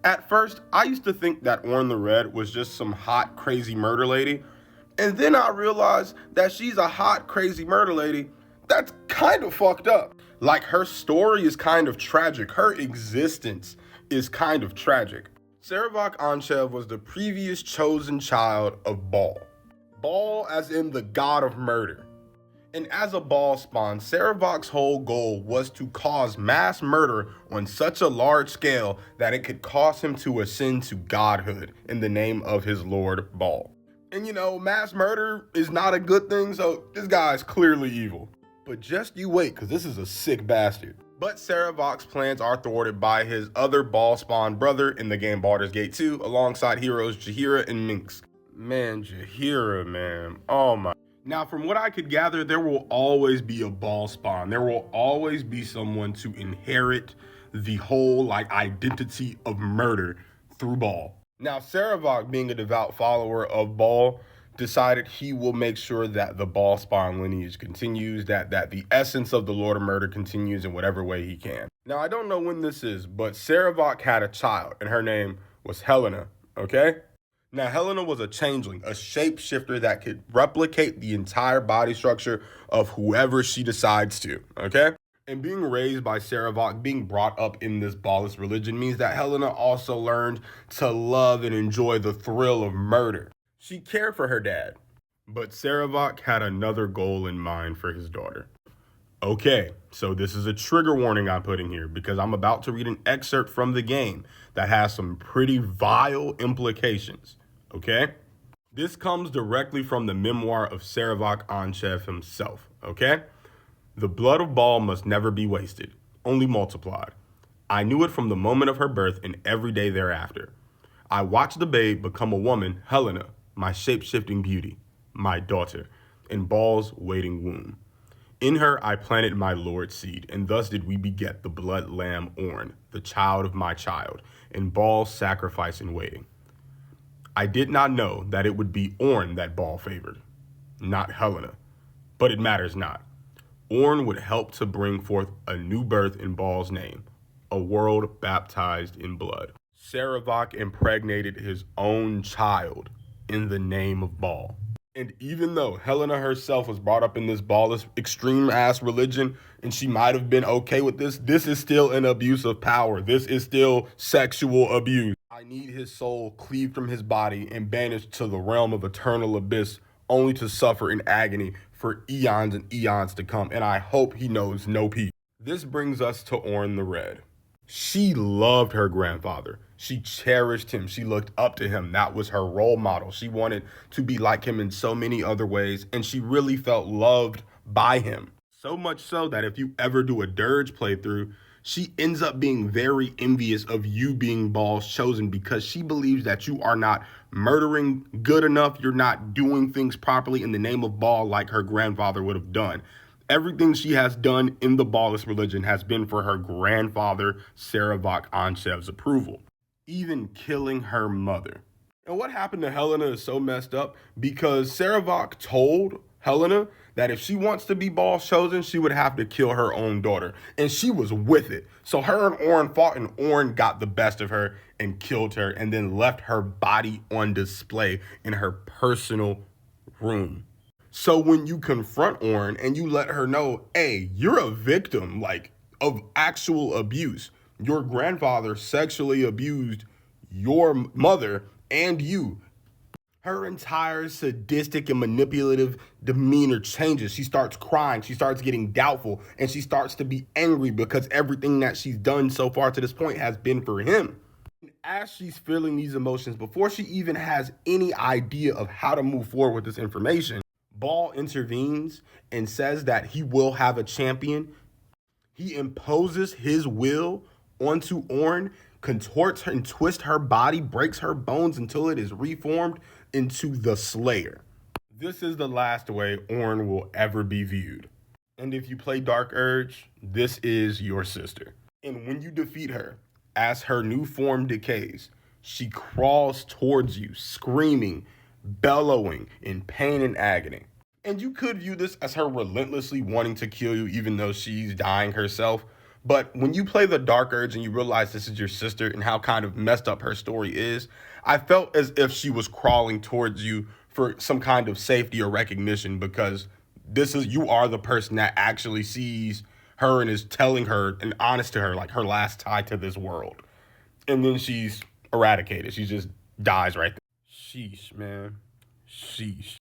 At first, I used to think that Orin the Red was just some hot, crazy murder lady, and then I realized that she's a hot, crazy murder lady that's kind of fucked up. Like, her story is kind of tragic. Her existence is kind of tragic. Sarevok Anchev was the previous chosen child of Bhaal. Bhaal as in the god of murder. And as a Bhaal spawn, Sarevok's whole goal was to cause mass murder on such a large scale that it could cause him to ascend to godhood in the name of his lord Bhaal. And mass murder is not a good thing, so this guy is clearly evil. But just you wait, because this is a sick bastard. But Sarevok's plans are thwarted by his other Bhaal spawn brother in the game Baldur's Gate 2, alongside heroes Jaheira and Minsk. Man, Jaheira, man. Oh my. Now, from what I could gather, there will always be a Bhaal spawn. There will always be someone to inherit the whole, identity of murder through Bhaal. Now, Sarevok, being a devout follower of Bhaal, decided he will make sure that the Bhaal spawn lineage continues, that the essence of the Lord of Murder continues in whatever way he can. Now, I don't know when this is, but Sarevok had a child, and her name was Helena, okay? Now, Helena was a changeling, a shapeshifter that could replicate the entire body structure of whoever she decides to, okay? And being raised by Sarevok, being brought up in this Bhaalist religion, means that Helena also learned to love and enjoy the thrill of murder. She cared for her dad, but Sarevok had another goal in mind for his daughter. Okay, so this is a trigger warning I'm putting here because I'm about to read an excerpt from the game that has some pretty vile implications, okay? This comes directly from the memoir of Sarevok Anchev himself, okay? The blood of Bhaal must never be wasted, only multiplied. I knew it from the moment of her birth and every day thereafter. I watched the babe become a woman, Helena, my shape-shifting beauty, my daughter, in Bhaal's waiting womb. In her I planted my Lord's seed, and thus did we beget the blood lamb Orin, the child of my child, in Bhaal's sacrifice in waiting. I did not know that it would be Orin that Bhaal favored, not Helena, but it matters not. Orin would help to bring forth a new birth in Bhaal's name, a world baptized in blood. Sarevok impregnated his own child in the name of Bhaal. And even though Helena herself was brought up in this Bhaalist extreme-ass religion, and she might have been okay with this is still an abuse of power. This is still sexual abuse. I need his soul cleaved from his body and banished to the realm of eternal abyss, only to suffer in agony for eons and eons to come, and I hope he knows no peace. This brings us to Orin the Red. She loved her grandfather. She cherished him. She looked up to him. That was her role model. She wanted to be like him in so many other ways, and she really felt loved by him. So much so that if you ever do a Dirge playthrough, she ends up being very envious of you being Bhaal's chosen because she believes that you are not murdering good enough. You're not doing things properly in the name of Bhaal like her grandfather would have done. Everything she has done in the Bhaalist religion has been for her grandfather, Sarevok Anchev's approval, even killing her mother. And what happened to Helena is so messed up because Sarevok told Helena that if she wants to be Bhaal's chosen, she would have to kill her own daughter. And she was with it. So her and Orin fought, and Orin got the best of her and killed her and then left her body on display in her personal room. So when you confront Orin and you let her know, hey, you're a victim, of actual abuse. Your grandfather sexually abused your mother and you. Her entire sadistic and manipulative demeanor changes. She starts crying, she starts getting doubtful, and she starts to be angry because everything that she's done so far to this point has been for him. As she's feeling these emotions, before she even has any idea of how to move forward with this information, Bhaal intervenes and says that he will have a champion. He imposes his will onto Orin, contorts her and twists her body, breaks her bones until it is reformed into the Slayer. This is the last way Orin will ever be viewed. And if you play Dark Urge, this is your sister. And when you defeat her, as her new form decays, she crawls towards you, screaming, bellowing in pain and agony. And you could view this as her relentlessly wanting to kill you even though she's dying herself. But when you play the Dark Urge and you realize this is your sister and how kind of messed up her story is, I felt as if she was crawling towards you for some kind of safety or recognition, because you are the person that actually sees her and is telling her and honest to her, like her last tie to this world. And then she's eradicated. She just dies right there. Sheesh, man. Sheesh.